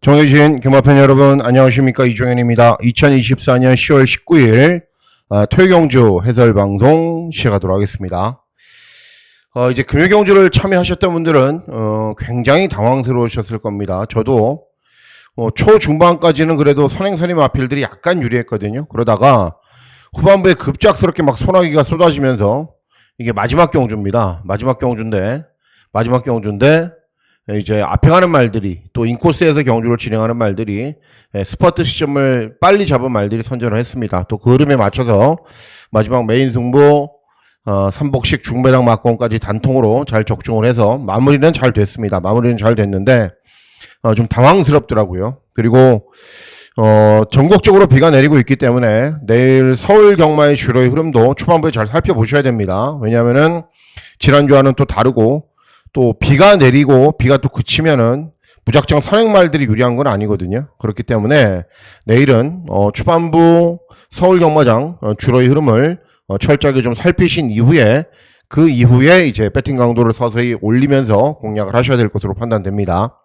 정해진 금화팬 여러분 안녕하십니까, 이종현입니다. 2024년 10월 19일 토요경주 해설방송 시작하도록 하겠습니다. 이제 금요경주를 참여하셨던 분들은 굉장히 당황스러우셨을 겁니다. 저도 초중반까지는 그래도 선행선임 마필들이 약간 유리했거든요. 그러다가 후반부에 급작스럽게 막 소나기가 쏟아지면서 이게 마지막 경주입니다. 마지막 경주인데 이제 앞에 가는 말들이, 또 인코스에서 경주를 진행하는 말들이 스퍼트 시점을 빨리 잡은 말들이 선전을 했습니다. 또 그 흐름에 맞춰서 마지막 메인 승부 3복식 중배당 막공까지 단통으로 잘 적중을 해서 마무리는 잘 됐습니다. 마무리는 잘 됐는데 좀 당황스럽더라고요. 그리고 전국적으로 비가 내리고 있기 때문에 내일 서울 경마의 주로의 흐름도 초반부에 잘 살펴보셔야 됩니다. 왜냐하면은 지난주와는 또 다르고, 또 비가 내리고 비가 또 그치면은 무작정 선행말들이 유리한 건 아니거든요. 그렇기 때문에 내일은 초반부 서울 경마장 주로의 흐름을 철저하게 좀 살피신 이후에, 그 이후에 이제 배팅 강도를 서서히 올리면서 공략을 하셔야 될 것으로 판단됩니다.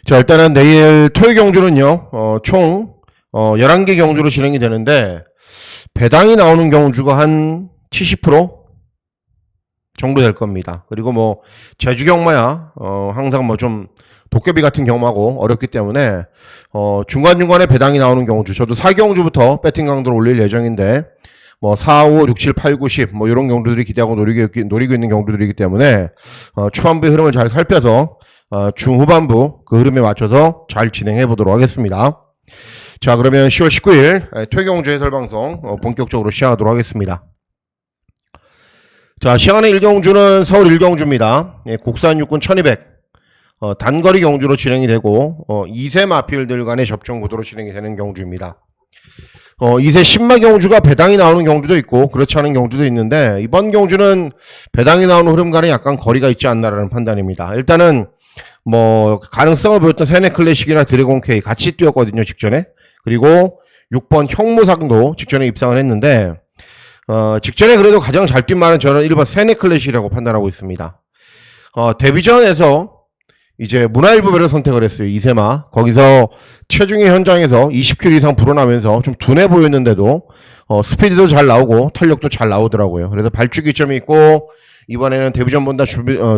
자, 일단은 내일 토요 경주는요, 총 11개 경주로 진행이 되는데 배당이 나오는 경주가 한 70% 정도 될 겁니다. 그리고 뭐 제주 경마야 항상 뭐 좀 도깨비 같은 경마고 어렵기 때문에 중간중간에 배당이 나오는 경주, 저도 4경주부터 배팅 강도를 올릴 예정인데 뭐 4, 5, 6, 7, 8, 9, 10 뭐 이런 경주들이 기대하고 노리고 있는 경주들이기 때문에 초반부의 흐름을 잘 살펴서 중후반부 그 흐름에 맞춰서 잘 진행해 보도록 하겠습니다. 자, 그러면 10월 19일 토요경주 해설방송 본격적으로 시작하도록 하겠습니다. 자, 시간의 1경주는 서울 1경주입니다. 국산 육군 1200 단거리 경주로 진행이 되고 2세 마필들 간의 접종 구도로 진행이 되는 경주입니다. 2세 신마 경주가 배당이 나오는 경주도 있고 그렇지 않은 경주도 있는데, 이번 경주는 배당이 나오는 흐름 간에 약간 거리가 있지 않나라는 판단입니다. 일단은 뭐 가능성을 보였던 세네 클래식이나 드래곤 K 같이 뛰었거든요, 직전에. 그리고 6번 형무상도 직전에 입상을 했는데 직전에 그래도 가장 잘 뛴 말은 저는 1번 세네 클래식이라고 판단하고 있습니다. 데뷔전에서 이제 문화일보배를 선택을 했어요, 이세마. 거기서 체중의 현장에서 20kg 이상 불어나면서 좀 둔해 보였는데도 스피드도 잘 나오고 탄력도 잘 나오더라고요. 그래서 발주기점이 있고, 이번에는 데뷔전보다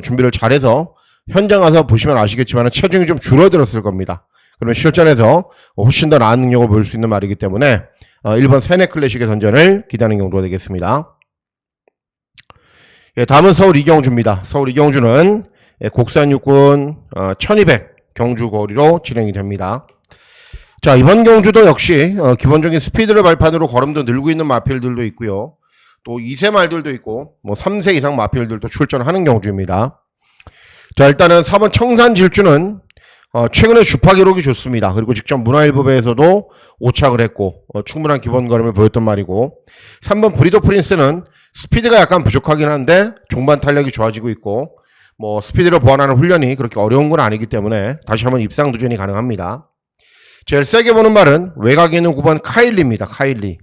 준비를 잘해서 현장 가서 보시면 아시겠지만 체중이 좀 줄어들었을 겁니다. 그러면 실전에서 훨씬 더 나은 능력을 보일 수 있는 말이기 때문에 1번 세네 클래식의 선전을 기대하는 경주가 되겠습니다. 예, 다음은 서울 2경주입니다. 서울 2경주는 국산 육군 1200 경주 거리로 진행이 됩니다. 자, 이번 경주도 역시 기본적인 스피드를 발판으로 걸음도 늘고 있는 마필들도 있고요. 또 2세 말들도 있고 뭐 3세 이상 마필들도 출전하는 경주입니다. 자, 일단은 4번 청산 질주는 최근에 주파 기록이 좋습니다. 그리고 직접 문화일보배에서도 5착을 했고 충분한 기본 걸음을 보였던 말이고, 3번 브리더 프린스는 스피드가 약간 부족하긴 한데 종반 탄력이 좋아지고 있고, 뭐 스피드를 보완하는 훈련이 그렇게 어려운 건 아니기 때문에 다시 한번 입상 도전이 가능합니다. 제일 세게 보는 말은 외곽에 있는 9번 카일리입니다. 카일리.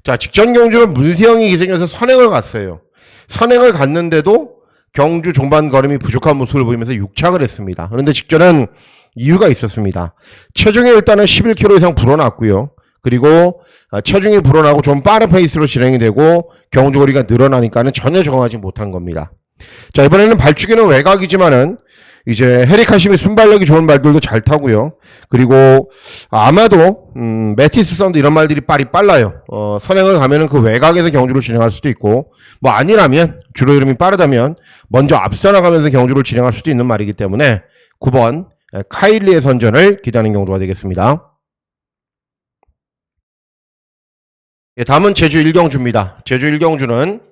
자, 직전 경주는 문세영이 기생해서 선행을 갔어요. 선행을 갔는데도 경주 종반 걸음이 부족한 모습을 보이면서 6착을 했습니다. 그런데 직전은 이유가 있었습니다. 체중이 일단은 11kg 이상 불어났고요. 그리고 체중이 불어나고 좀 빠른 페이스로 진행이 되고 경주 거리가 늘어나니까는 전혀 적응하지 못한 겁니다. 자, 이번에는 발주기는 외곽이지만은 이제 헤리카심이 순발력이 좋은 말들도 잘 타고요. 그리고 아마도 메티스 썬드 이런 말들이 빨라요. 선행을 가면은 그 외곽에서 경주를 진행할 수도 있고, 뭐 아니라면 주로 흐름이 빠르다면 먼저 앞서 나가면서 경주를 진행할 수도 있는 말이기 때문에 9번 카일리의 선전을 기대하는 경주가 되겠습니다. 예, 다음은 제주 1경주입니다. 제주 1경주는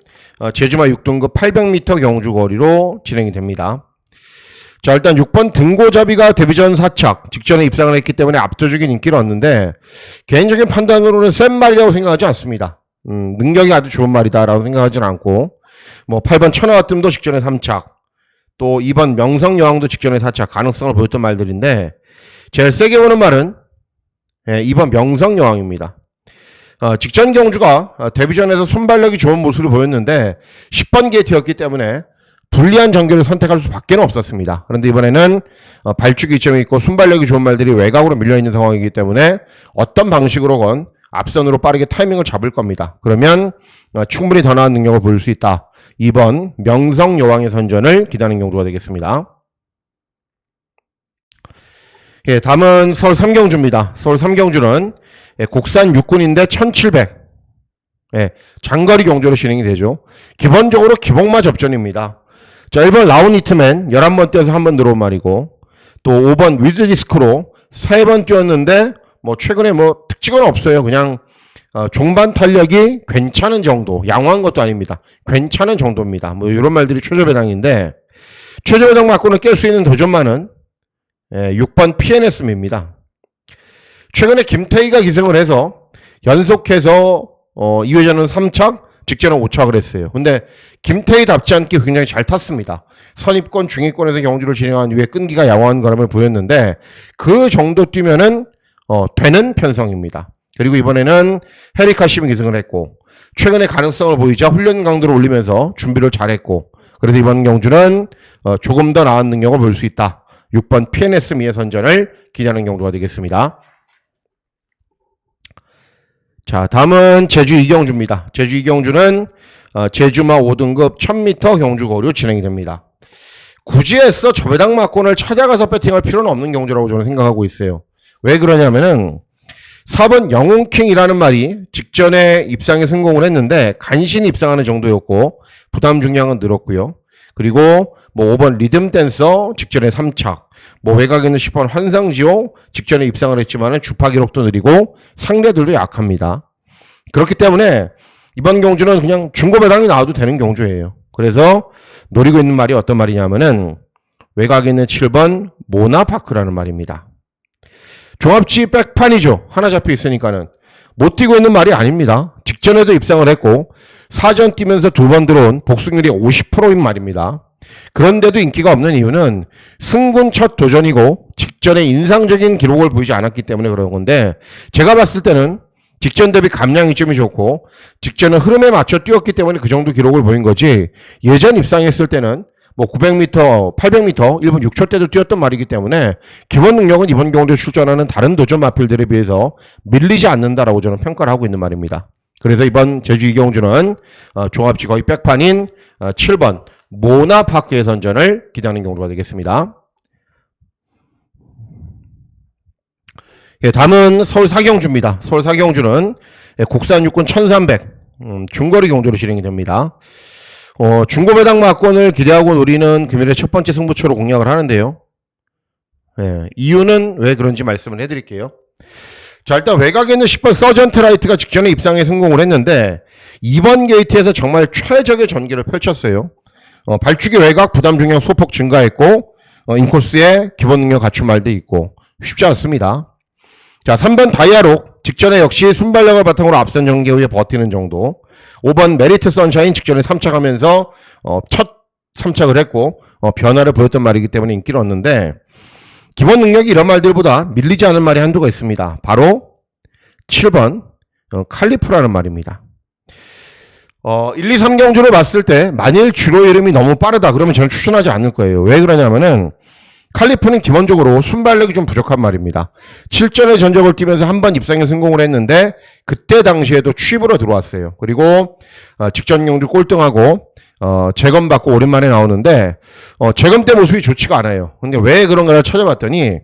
제주마 6등급 800m 경주 거리로 진행이 됩니다. 자, 일단 6번 등고잡이가 데뷔전 4착 직전에 입상을 했기 때문에 압도적인 인기를 얻는데, 개인적인 판단으로는 센 말이라고 생각하지 않습니다. 능력이 아주 좋은 말이다 라고 생각하지는 않고, 뭐 8번 천하와뜸도 직전에 3착, 또 2번 명성여왕도 직전에 4착 가능성을 보였던 말들인데, 제일 세게 보는 말은 2번 명성여왕입니다. 직전 경주가 데뷔전에서 순발력이 좋은 모습을 보였는데 10번 게이트였기 때문에 불리한 전개를 선택할 수밖에 없었습니다. 그런데 이번에는 발주기 이점이 있고 순발력이 좋은 말들이 외곽으로 밀려있는 상황이기 때문에 어떤 방식으로건 앞선으로 빠르게 타이밍을 잡을 겁니다. 그러면 충분히 더 나은 능력을 보일 수 있다. 2번 명성여왕의 선전을 기대하는 경주가 되겠습니다. 예, 다음은 서울 삼경주입니다. 서울 삼경주는 국산 육군인데 1700 장거리 경주로 진행이 되죠. 기본적으로 기복마 접전입니다. 자, 1번 라운히트맨 11번 뛰어서 한 번 들어온 말이고, 또 5번 위드디스크로 3번 뛰었는데 최근에 특징은 없어요. 그냥 종반 탄력이 괜찮은 정도, 양호한 것도 아닙니다. 괜찮은 정도입니다. 이런 말들이 최저배당인데, 최저배당 맞고는 깰 수 있는 도전만은 6번 PNS입니다. 최근에 김태희가 기승을 해서 연속해서 2회전은 3착, 직전은 5착을 했어요. 근데 김태희답지 않게 굉장히 잘 탔습니다. 선입권, 중위권에서 경주를 진행한 이후에 끈기가 양호한 걸음을 보였는데 그 정도 뛰면은 되는 편성입니다. 그리고 이번에는 헤리카심이 기승을 했고, 최근에 가능성을 보이자 훈련 강도를 올리면서 준비를 잘했고, 그래서 이번 경주는 조금 더 나은 능력을 볼 수 있다. 6번 PNS 미의 선전을 기대하는 경주가 되겠습니다. 자, 다음은 제주 이경주입니다. 제주 이경주는 제주마 5등급 1000m 경주거리로 진행이 됩니다. 굳이 해서 저배당 막권을 찾아가서 배팅할 필요는 없는 경주라고 저는 생각하고 있어요. 왜 그러냐면은 4번 영웅킹이라는 말이 직전에 입상에 성공을 했는데 간신히 입상하는 정도였고 부담 중량은 늘었고요. 그리고 5번 리듬댄서 직전에 3착, 외곽에 있는 10번 환상지호 직전에 입상을 했지만은 주파 기록도 느리고 상대들도 약합니다. 그렇기 때문에 이번 경주는 그냥 중고배당이 나와도 되는 경주예요. 그래서 노리고 있는 말이 어떤 말이냐면은 외곽에 있는 7번 모나파크라는 말입니다. 종합지 백판이죠. 하나 잡혀 있으니까는 못 뛰고 있는 말이 아닙니다. 직전에도 입상을 했고 사전 뛰면서 2번 들어온 복승률이 50%인 말입니다. 그런데도 인기가 없는 이유는 승군 첫 도전이고 직전에 인상적인 기록을 보이지 않았기 때문에 그런 건데, 제가 봤을 때는 직전 대비 감량 이점이 좋고 직전은 흐름에 맞춰 뛰었기 때문에 그 정도 기록을 보인 거지, 예전 입상했을 때는 900m, 800m 1분 6초 때도 뛰었던 말이기 때문에 기본 능력은 이번 경주에 출전하는 다른 도전 마필들에 비해서 밀리지 않는다라고 저는 평가를 하고 있는 말입니다. 그래서 이번 제주 이경주는 종합지 거의 백판인 7번 모나파크의 선전을 기대하는 경주가 되겠습니다. 예, 다음은 서울 사경주입니다. 서울 사경주는 국산 육군 1300 중거리 경주로 진행이 됩니다. 중고배당 막권을 기대하고 노리는 금일의 첫 번째 승부처로 공략을 하는데요. 예, 이유는 왜 그런지 말씀을 해드릴게요. 자, 일단 외곽에 있는 10번 서전트 라이트가 직전에 입상에 성공을 했는데 2번 게이트에서 정말 최적의 전개를 펼쳤어요. 발주기 외곽 부담 중량 소폭 증가했고 인코스에 기본 능력 갖춘 말도 있고 쉽지 않습니다. 자, 3번 다이아록 직전에 역시 순발력을 바탕으로 앞선 전개 후에 버티는 정도. 5번 메리트 선샤인 직전에 3착하면서 첫 3착을 했고 변화를 보였던 말이기 때문에 인기를 얻는데, 기본 능력이 이런 말들보다 밀리지 않은 말이 한두가 있습니다. 바로 7번 칼리프라는 말입니다. 1, 2, 3경주를 봤을 때 만일 주로 이름이 너무 빠르다 그러면 저는 추천하지 않을 거예요. 왜 그러냐면은 칼리프는 기본적으로 순발력이 좀 부족한 말입니다. 7전의 전적을 뛰면서 한 번 입상에 성공을 했는데 그때 당시에도 취입으로 들어왔어요. 그리고 직전 경주 꼴등하고 재검받고 오랜만에 나오는데 재검 때 모습이 좋지가 않아요. 근데 왜 그런가를 찾아봤더니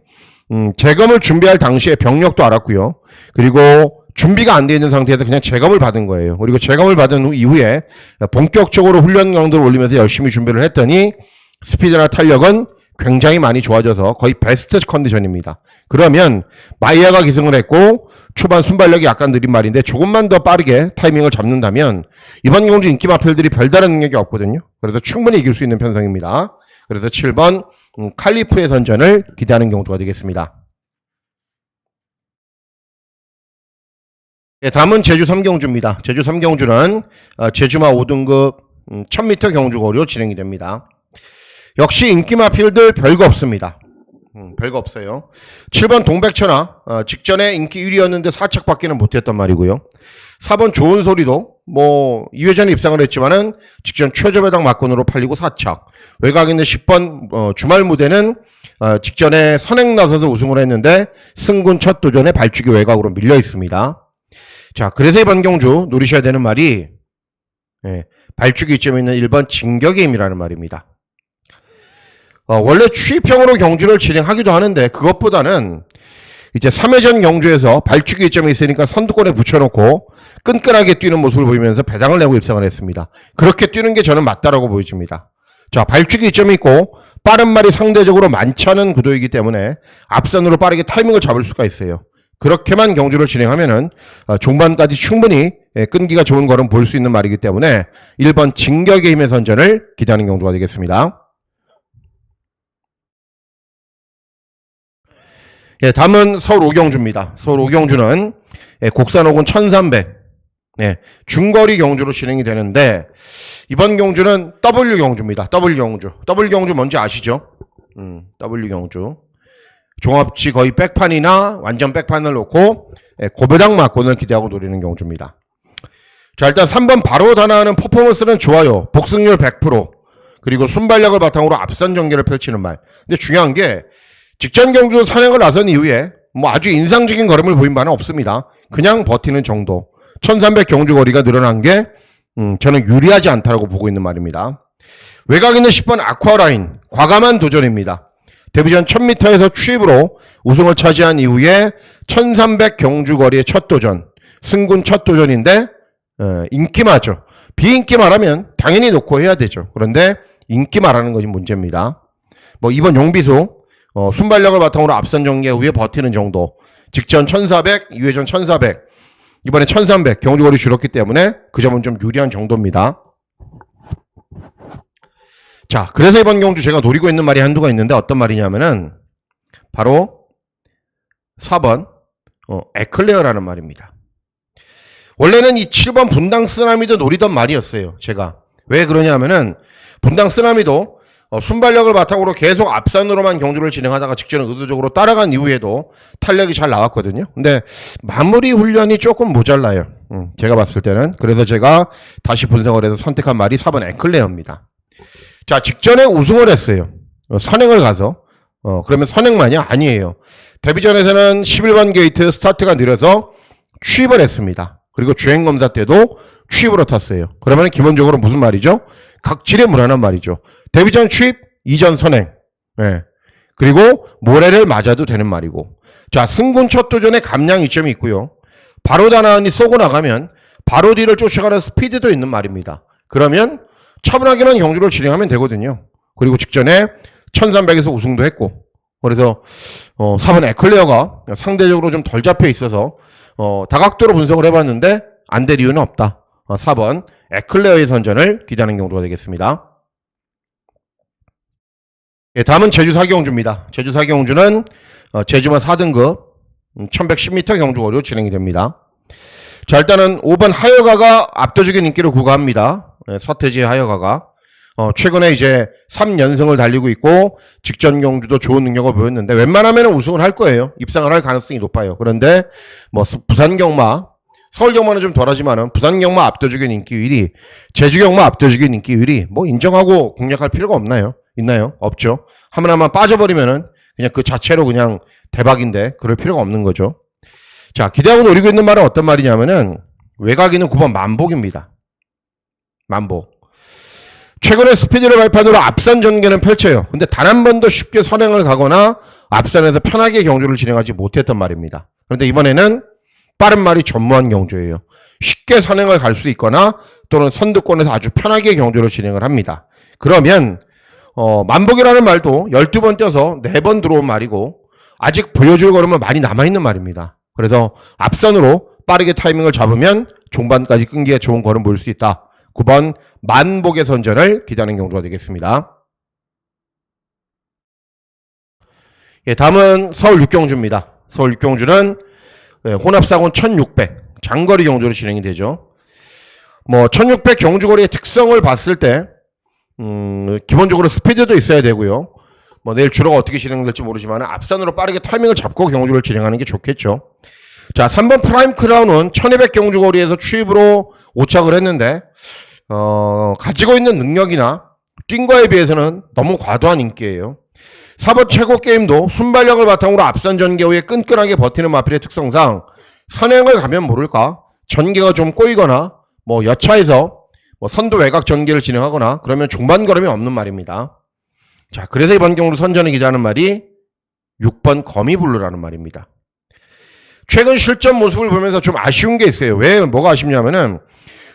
재검을 준비할 당시에 병력도 알았고요. 그리고 준비가 안 돼 있는 상태에서 그냥 재검을 받은 거예요. 그리고 재검을 받은 이후에 본격적으로 훈련 강도를 올리면서 열심히 준비를 했더니 스피드나 탄력은 굉장히 많이 좋아져서 거의 베스트 컨디션입니다. 그러면 마이야가 기승을 했고 초반 순발력이 약간 느린 말인데 조금만 더 빠르게 타이밍을 잡는다면 이번 경주 인기 마필들이 별다른 능력이 없거든요. 그래서 충분히 이길 수 있는 편성입니다. 그래서 7번 칼리프의 선전을 기대하는 경주가 되겠습니다. 네, 다음은 제주 3경주입니다. 제주 3경주는 제주마 5등급 1000m 경주거리로 진행이 됩니다. 역시 인기 마필들 별거 없습니다. 별거 없어요. 7번 동백천하 직전에 인기 1위였는데 4착밖에는 못했단 말이고요. 4번 좋은 소리도 뭐 2회전에 입상을 했지만은 직전 최저 배당 막권으로 팔리고 4착. 외곽 있는 10번 주말 무대는 직전에 선행 나서서 우승을 했는데 승군 첫 도전에 발주기 외곽으로 밀려 있습니다. 자, 그래서 이번 경주 노리셔야 되는 말이 발주기 이점에 있는 1번 진격의 힘이라는 말입니다. 원래 추입형으로 경주를 진행하기도 하는데 그것보다는 이제 3회전 경주에서 발주기 이점이 있으니까 선두권에 붙여놓고 끈끈하게 뛰는 모습을 보이면서 배당을 내고 입상을 했습니다. 그렇게 뛰는 게 저는 맞다라고 보여집니다. 자, 발주기 이점이 있고 빠른 말이 상대적으로 많지 않은 구도이기 때문에 앞선으로 빠르게 타이밍을 잡을 수가 있어요. 그렇게만 경주를 진행하면은 종반까지 충분히 끈기가 좋은 걸음 볼 수 있는 말이기 때문에 1번 진격의 힘의 선전을 기대하는 경주가 되겠습니다. 다음은 서울 오경주입니다. 서울 오경주는 곡산 5군 1300 중거리 경주로 진행이 되는데 이번 경주는 W 경주입니다. W 경주. W 경주 뭔지 아시죠? W 경주. 종합치 거의 백판이나 완전 백판을 놓고 고배당 막권을 기대하고 노리는 경주입니다. 자, 일단 3번 바로 단아하는 퍼포먼스는 좋아요. 복승률 100%. 그리고 순발력을 바탕으로 앞선 전개를 펼치는 말. 근데 중요한 게 직전 경주 선행을 나선 이후에 뭐 아주 인상적인 걸음을 보인 바는 없습니다. 그냥 버티는 정도. 1300 경주 거리가 늘어난 게 저는 유리하지 않다고 보고 있는 말입니다. 외곽 있는 10번 아쿠아라인 과감한 도전입니다. 데뷔전 1000m에서 추입으로 우승을 차지한 이후에 1300 경주 거리의 첫 도전, 승군 첫 도전인데 인기마죠. 비인기마라면 당연히 놓고 해야 되죠. 그런데 인기마라는 것이 문제입니다. 뭐 이번 용비소 순발력을 바탕으로 앞선 전개 후에 버티는 정도. 직전 1400, 2회전 1400, 이번에 1300 경주거리 줄었기 때문에 그 점은 좀 유리한 정도입니다. 자, 그래서 이번 경주 제가 노리고 있는 말이 한두가 있는데 어떤 말이냐면은 바로 4번 에클레어라는 말입니다. 원래는 이 7번 분당 쓰나미도 노리던 말이었어요. 제가 왜 그러냐면은 분당 쓰나미도 순발력을 바탕으로 계속 앞선으로만 경주를 진행하다가 직전에 의도적으로 따라간 이후에도 탄력이 잘 나왔거든요. 근데 마무리 훈련이 조금 모자라요. 제가 봤을 때는. 그래서 제가 다시 분석을 해서 선택한 말이 4번 에클레어입니다. 자, 직전에 우승을 했어요. 선행을 가서. 그러면 선행만이 아니에요. 데뷔전에서는 11번 게이트 스타트가 느려서 추입을 했습니다. 그리고 주행검사 때도 추입으로 탔어요. 그러면 기본적으로 무슨 말이죠? 각질에 무난한 말이죠. 데뷔전 추입, 이전 선행. 그리고 모래를 맞아도 되는 말이고. 자, 승군 첫 도전에 감량 이점이 있고요. 바로 단아하니 쏘고 나가면 바로 뒤를 쫓아가는 스피드도 있는 말입니다. 그러면 차분하게만 경주를 진행하면 되거든요. 그리고 직전에 1300에서 우승도 했고. 그래서 4번 에클레어가 상대적으로 좀 덜 잡혀 있어서 다각도로 분석을 해봤는데 안 될 이유는 없다. 4번 에클레어의 선전을 기대하는 경주가 되겠습니다. 다음은 제주 4경주입니다. 제주 4경주는 제주만 4등급 1110m 경주거리로 진행이 됩니다. 자, 일단은 5번 하여가가 압도적인 인기를 구가합니다. 서태지의 하여가가 최근에 이제 3연승을 달리고 있고 직전 경주도 좋은 능력을 보였는데 웬만하면 우승을 할 거예요. 입상을 할 가능성이 높아요. 그런데 뭐 부산 경마, 서울 경마는 좀 덜하지만은 부산 경마 압도적인 인기 1위, 제주 경마 압도적인 인기 1위 뭐 인정하고 공략할 필요가 없나요? 있나요? 없죠. 하나만 빠져버리면은 그냥 그 자체로 그냥 대박인데 그럴 필요가 없는 거죠. 자, 기대하고 노리고 있는 말은 어떤 말이냐면은 외곽이는 9번 만복입니다. 만복. 최근에 스피드를 발판으로 앞선 전개는 펼쳐요. 근데 단 한 번도 쉽게 선행을 가거나 앞선에서 편하게 경주를 진행하지 못했단 말입니다. 그런데 이번에는 빠른 말이 전무한 경주예요. 쉽게 선행을 갈 수 있거나 또는 선두권에서 아주 편하게 경주를 진행을 합니다. 그러면 만복이라는 말도 12번 뛰어서 4번 들어온 말이고 아직 보여줄 걸음은 많이 남아있는 말입니다. 그래서 앞선으로 빠르게 타이밍을 잡으면 종반까지 끈기가 좋은 걸음 보일 수 있다. 9번 만복의 선전을 기대하는 경주가 되겠습니다. 다음은 서울 6경주입니다. 서울 6경주는 혼합사곤 1600 장거리 경주로 진행이 되죠. 뭐 1600 경주거리의 특성을 봤을 때 기본적으로 스피드도 있어야 되고요. 뭐 내일 주로가 어떻게 진행될지 모르지만 앞선으로 빠르게 타이밍을 잡고 경주를 진행하는 게 좋겠죠. 자, 3번 프라임 크라운은 1200 경주 거리에서 추입으로 오착을 했는데 가지고 있는 능력이나 뛴 거에 비해서는 너무 과도한 인기예요. 4번 최고 게임도 순발력을 바탕으로 앞선 전개 후에 끈끈하게 버티는 마필의 특성상 선행을 가면 모를까 전개가 좀 꼬이거나 뭐 여차해서 선두 외곽 전개를 진행하거나 그러면 중반 걸음이 없는 말입니다. 자, 그래서 이번 경우로 선전을 기자하는 말이 6번 거미블루라는 말입니다. 최근 실전 모습을 보면서 좀 아쉬운 게 있어요. 왜 뭐가 아쉽냐면은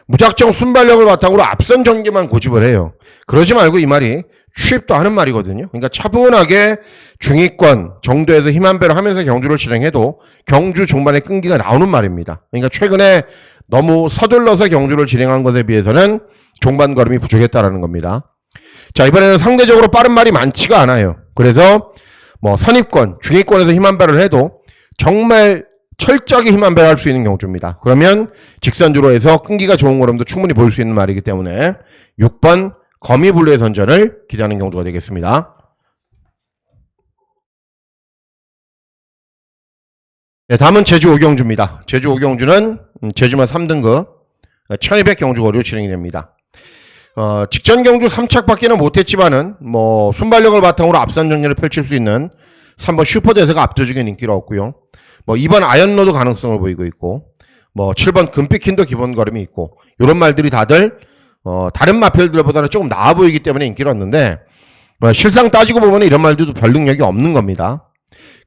무작정 순발력을 바탕으로 앞선 전개만 고집을 해요. 그러지 말고 이 말이 추입도 하는 말이거든요. 그러니까 차분하게 중위권 정도에서 힘 한 배로 하면서 경주를 진행해도 경주 종반에 끈기가 나오는 말입니다. 그러니까 최근에 너무 서둘러서 경주를 진행한 것에 비해서는 종반 걸음이 부족했다라는 겁니다. 자, 이번에는 상대적으로 빠른 말이 많지가 않아요. 그래서 뭐 선입권, 중위권에서 힘 한 배를 해도 정말 철저하게 힘 한 배를 할 수 있는 경주입니다. 그러면 직선주로 해서 끈기가 좋은 걸음도 충분히 볼 수 있는 말이기 때문에 6번 거미블루의 선전을 기대하는 경주가 되겠습니다. 네, 다음은 제주 5경주입니다. 제주 5경주는 제주만 3등급 1200 경주 거리로 진행이 됩니다. 직전 경주 3착밖에는 못했지만은 뭐 순발력을 바탕으로 앞선 전개를 펼칠 수 있는 3번 슈퍼대세가 압도적인 인기를 얻고요. 뭐 2번 아연로도 가능성을 보이고 있고 뭐 7번 금피킨도 기본 걸음이 있고 이런 말들이 다들 다른 마필들보다는 조금 나아 보이기 때문에 인기를 얻는데 실상 따지고 보면 이런 말들도 별 능력이 없는 겁니다.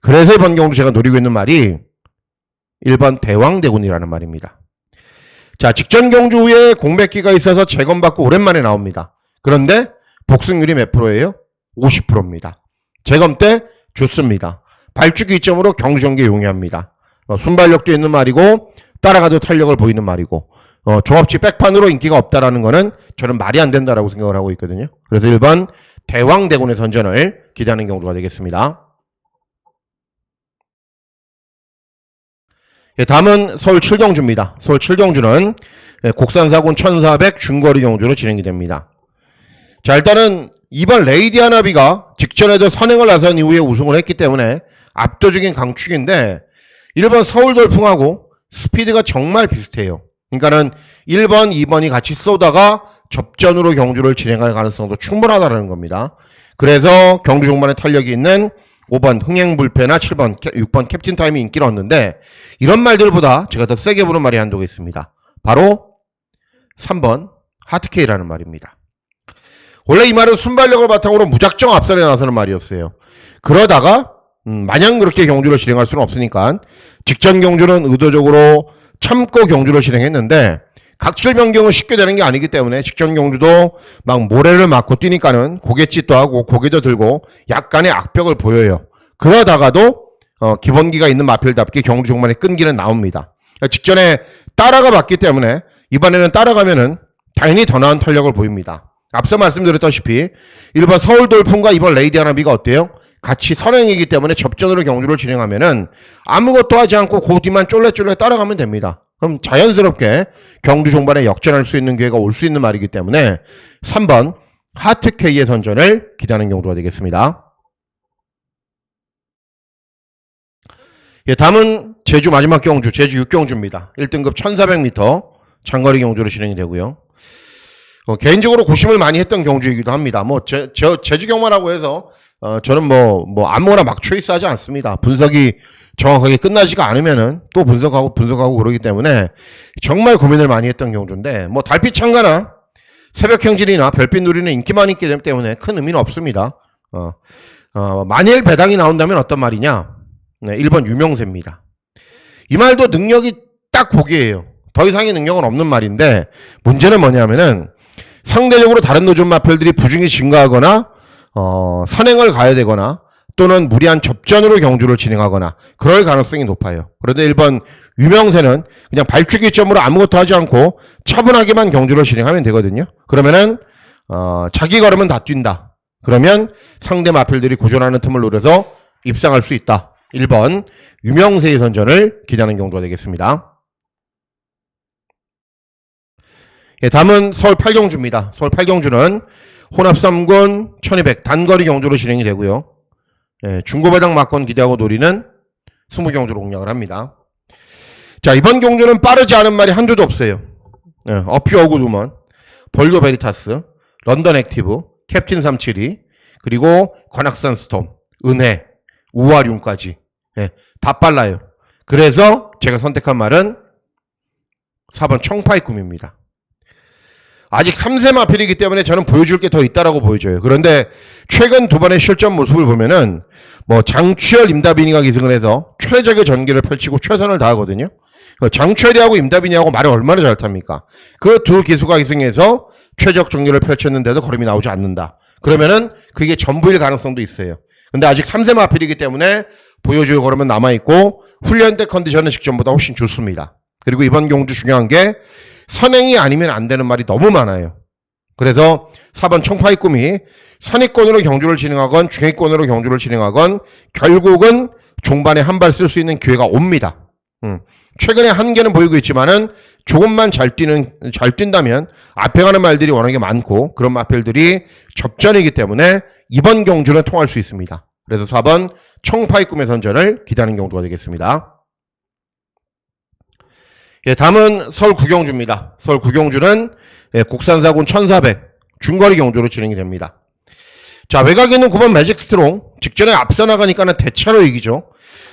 그래서 이번 경우도 제가 노리고 있는 말이 1번 대왕대군이라는 말입니다. 자, 직전 경주 후에 공백기가 있어서 재검받고 오랜만에 나옵니다. 그런데 복승률이 몇 프로예요? 50%입니다. 재검 때 좋습니다. 발주기 이점으로 경주 전개에 용이합니다. 순발력도 있는 말이고 따라가도 탄력을 보이는 말이고 조합지 백판으로 인기가 없다라는 거는 저는 말이 안 된다라고 생각을 하고 있거든요. 그래서 1번 대왕대군의 선전을 기대하는 경우가 되겠습니다. 예, 다음은 서울 7경주입니다. 서울 7경주는 곡산사군 1400 중거리 경주로 진행이 됩니다. 자, 일단은 2번 레이디아나비가 직전에도 선행을 나선 이후에 우승을 했기 때문에 압도적인 강축인데 1번 서울돌풍하고 스피드가 정말 비슷해요. 그러니까는 1번, 2번이 같이 쏘다가 접전으로 경주를 진행할 가능성도 충분하다는 겁니다. 그래서 경주 종반에 탄력이 있는 5번 흥행불패나 7번, 6번 캡틴타임이 인기를 얻는데 이런 말들보다 제가 더 세게 보는 말이 한도가 있습니다. 바로 3번 하트케이라는 말입니다. 원래 이 말은 순발력을 바탕으로 무작정 앞선에 나서는 말이었어요. 그러다가 마냥 그렇게 경주를 진행할 수는 없으니까 직전 경주는 의도적으로 참고 경주를 진행했는데 각질 변경은 쉽게 되는 게 아니기 때문에 직전 경주도 막 모래를 맞고 뛰니까는 고갯짓도 하고 고개도 들고 약간의 악벽을 보여요. 그러다가도 기본기가 있는 마필답게 경주 종반에 끈기는 나옵니다. 그러니까 직전에 따라가 봤기 때문에 이번에는 따라가면은 당연히 더 나은 탄력을 보입니다. 앞서 말씀드렸다시피 1번 서울돌풍과 2번 레이디아나비가 어때요? 같이 선행이기 때문에 접전으로 경주를 진행하면은 아무것도 하지 않고 그 뒤만 쫄래쫄래 따라가면 됩니다. 그럼 자연스럽게 경주 종반에 역전할 수 있는 기회가 올 수 있는 말이기 때문에 3번 하트케이의 선전을 기대하는 경우가 되겠습니다. 예, 다음은 제주 마지막 경주, 제주 6경주입니다. 1등급 1400m 장거리 경주로 진행이 되고요. 개인적으로 고심을 많이 했던 경주이기도 합니다. 뭐 제주 경마라고 해서 저는 뭐 아무거나 막 초이스하지 않습니다. 분석이 정확하게 끝나지가 않으면은 또 분석하고 그러기 때문에 정말 고민을 많이 했던 경주인데 뭐 달빛 창가나 새벽 행진이나 별빛 누리는 인기만 있기 때문에 큰 의미는 없습니다. 만일 배당이 나온다면 어떤 말이냐? 네, 1번 유명세입니다. 이 말도 능력이 딱 보기예요. 더 이상의 능력은 없는 말인데 문제는 뭐냐면은 상대적으로 다른 노점 마필들이 부중이 증가하거나 선행을 가야 되거나 또는 무리한 접전으로 경주를 진행하거나 그럴 가능성이 높아요. 그런데 1번 유명세는 그냥 발주기점으로 아무것도 하지 않고 차분하게만 경주를 진행하면 되거든요. 그러면은 자기 걸음은 다 뛴다. 그러면 상대 마필들이 고전하는 틈을 노려서 입상할 수 있다. 1번 유명세의 선전을 기대하는 경주가 되겠습니다. 예, 다음은 서울 8경주입니다. 서울 8경주는 혼합 3군 1200 단거리 경주로 진행이 되고요. 예, 중고배당 막권 기대하고 노리는 20경주로 공략을 합니다. 자, 이번 경주는 빠르지 않은 말이 한조도 없어요. 어퓨 어구두먼, 볼교 베리타스, 런던 액티브, 캡틴 372, 그리고 관악산 스톰, 은혜, 우아륜까지. 다 빨라요. 그래서 제가 선택한 말은 4번 청파의 꿈입니다. 아직 3세 마필이기 때문에 저는 보여줄 게 더 있다라고 보여져요. 그런데 최근 두 번의 실전 모습을 보면은 뭐 장추열, 임다빈이가 기승을 해서 최적의 전개를 펼치고 최선을 다하거든요. 장추열이하고 임다빈이하고 말을 얼마나 잘 탑니까? 그 두 기수가 기승해서 최적 전개를 펼쳤는데도 걸음이 나오지 않는다. 그러면은 그게 전부일 가능성도 있어요. 근데 아직 3세 마필이기 때문에 보여줄 걸음은 남아있고 훈련대 컨디션은 직전보다 훨씬 좋습니다. 그리고 이번 경주 중요한 게 선행이 아니면 안 되는 말이 너무 많아요. 그래서 4번 청파의 꿈이 선의권으로 경주를 진행하건 중위권으로 경주를 진행하건 결국은 종반에 한 발 쓸 수 있는 기회가 옵니다. 최근에 한계는 보이고 있지만은 조금만 잘 뛴다면 앞에 가는 말들이 워낙에 많고 그런 마필들이 접전이기 때문에 이번 경주는 통할 수 있습니다. 그래서 4번 청파의 꿈의 선전을 기대하는 경주가 되겠습니다. 다음은 서울 구경주입니다. 서울 구경주는 국산사군 1400 중거리 경주로 진행이 됩니다. 자, 외곽에 있는 9번 매직 스트롱 직전에 앞서 나가니까는 대차로 이기죠.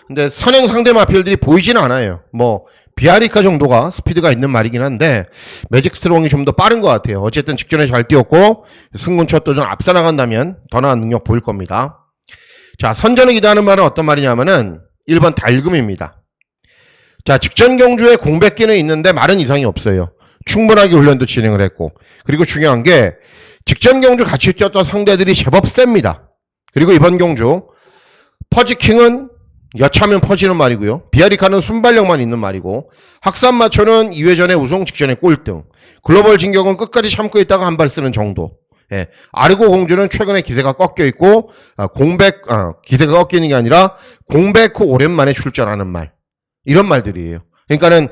근데 선행 상대 마필들이 보이지는 않아요. 뭐 비아리카 정도가 스피드가 있는 말이긴 한데 매직 스트롱이 좀 더 빠른 것 같아요. 어쨌든 직전에 잘 뛰었고 승군 첫 도전 앞서 나간다면 더 나은 능력 보일 겁니다. 자, 선전을 기대하는 말은 어떤 말이냐면은 1번 달금입니다. 자, 직전 경주에 공백기는 있는데 말은 이상이 없어요. 충분하게 훈련도 진행을 했고 그리고 중요한 게 직전 경주 같이 뛰었던 상대들이 제법 셉니다. 그리고 이번 경주 퍼지킹은 여차하면 퍼지는 말이고요. 비아리카는 순발력만 있는 말이고 학산마초는 2회전에 우승 직전에 꼴등, 글로벌 진격은 끝까지 참고 있다가 한 발 쓰는 정도. 아르고 공주는 최근에 기세가 꺾여 있고 기세가 꺾이는 게 아니라 공백 후 오랜만에 출전하는 말. 이런 말들이에요. 그러니까는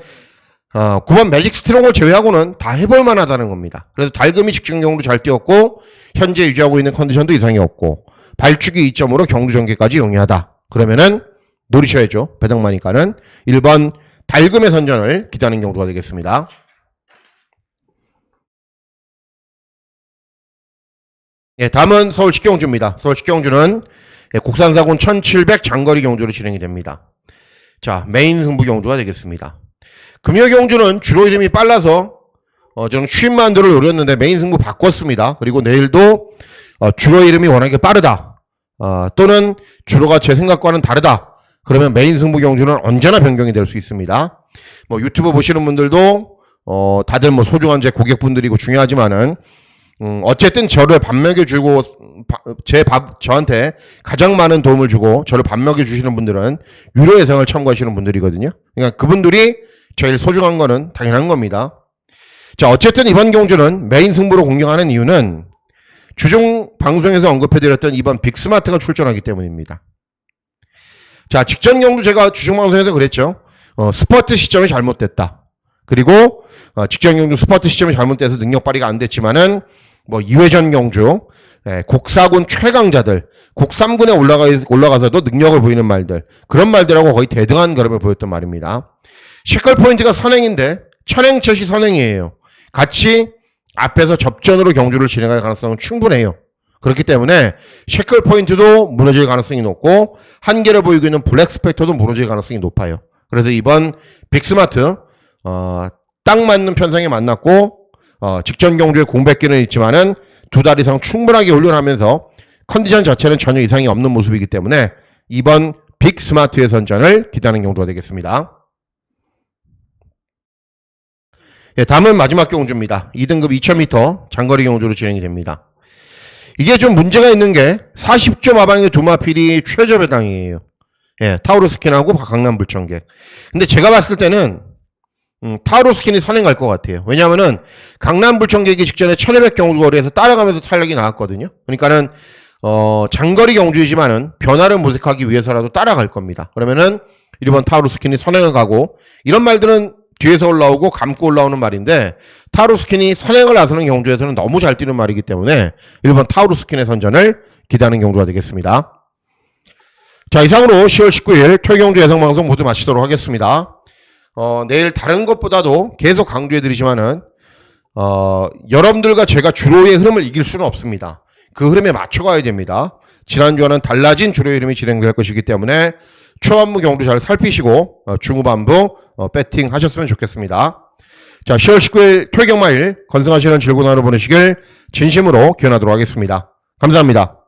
9번 매직 스트롱을 제외하고는 다 해볼 만하다는 겁니다. 그래서 달금이 직전 경주 잘 뛰었고 현재 유지하고 있는 컨디션도 이상이 없고 발축이 2점으로 경주 전개까지 용이하다. 그러면은 노리셔야죠. 배당마니까는 1번 달금의 선전을 기대하는 경주가 되겠습니다. 다음은 서울 직경주입니다. 서울 직경주는 국산사군 1700 장거리 경주로 진행이 됩니다. 자, 메인 승부 경주가 되겠습니다. 금요 경주는 주로 이름이 빨라서 저는 취임만두를 노렸는데 메인 승부 바꿨습니다. 그리고 내일도 주로 이름이 워낙에 빠르다. 또는 주로가 제 생각과는 다르다. 그러면 메인 승부 경주는 언제나 변경이 될 수 있습니다. 뭐 유튜브 보시는 분들도 다들 뭐 소중한 제 고객분들이고 중요하지만은 어쨌든 저를 밥 먹여주고 저한테 가장 많은 도움을 주고 저를 밥 먹여주시는 분들은 유료 예상을 참고하시는 분들이거든요. 그러니까 그분들이 제일 소중한 거는 당연한 겁니다. 자, 어쨌든 이번 경주는 메인 승부로 공격하는 이유는 주중 방송에서 언급해드렸던 이번 빅스마트가 출전하기 때문입니다. 자, 직전 경주 제가 주중 방송에서 그랬죠. 스퍼트 시점이 잘못됐다. 그리고 직전 경주 스퍼트 시점이 잘못돼서 능력 발휘가 안 됐지만은 뭐 2회전 경주 국사군 최강자들 국3군에 올라가서도 능력을 보이는 말들 그런 말들하고 거의 대등한 걸음을 보였던 말입니다. 시컬 포인트가 선행인데 천행철이 선행이에요. 같이 앞에서 접전으로 경주를 진행할 가능성은 충분해요. 그렇기 때문에 쉐클 포인트도 무너질 가능성이 높고 한계를 보이고 있는 블랙 스펙터도 무너질 가능성이 높아요. 그래서 이번 빅스마트 딱 맞는 편성에 만났고 직전 경주에 공백기는 있지만은 2달 이상 충분하게 훈련하면서 컨디션 자체는 전혀 이상이 없는 모습이기 때문에 이번 빅스마트의 선전을 기대하는 경주가 되겠습니다. 다음은 마지막 경주입니다. 2등급 2000m 장거리 경주로 진행이 됩니다. 이게 좀 문제가 있는 게 40조 마방의 두 마필이 최저 배당이에요. 타우루스킨하고 강남 불청객. 근데 제가 봤을 때는 타우루스킨이 선행갈 것 같아요. 왜냐하면은 강남 불청객이 직전에 1200 경주거리에서 따라가면서 탄력이 나왔거든요. 그러니까는 장거리 경주이지만은 변화를 모색하기 위해서라도 따라갈 겁니다. 그러면은 1번 타우루스킨이 선행을 가고 이런 말들은 뒤에서 올라오고 감고 올라오는 말인데 타우루스킨이 선행을 나서는 경주에서는 너무 잘 뛰는 말이기 때문에 1번 타우루스킨의 선전을 기대하는 경주가 되겠습니다. 자, 이상으로 10월 19일 토요경주 예상방송 모두 마치도록 하겠습니다. 내일 다른 것보다도 계속 강조해드리지만은 여러분들과 제가 주로의 흐름을 이길 수는 없습니다. 그 흐름에 맞춰가야 됩니다. 지난주와는 달라진 주로의 흐름이 진행될 것이기 때문에 초반부 경도 잘 살피시고 중후반부 배팅 하셨으면 좋겠습니다. 자, 10월 19일 토요일 경마일 건승하시는 즐거운 하루 보내시길 진심으로 기원하도록 하겠습니다. 감사합니다.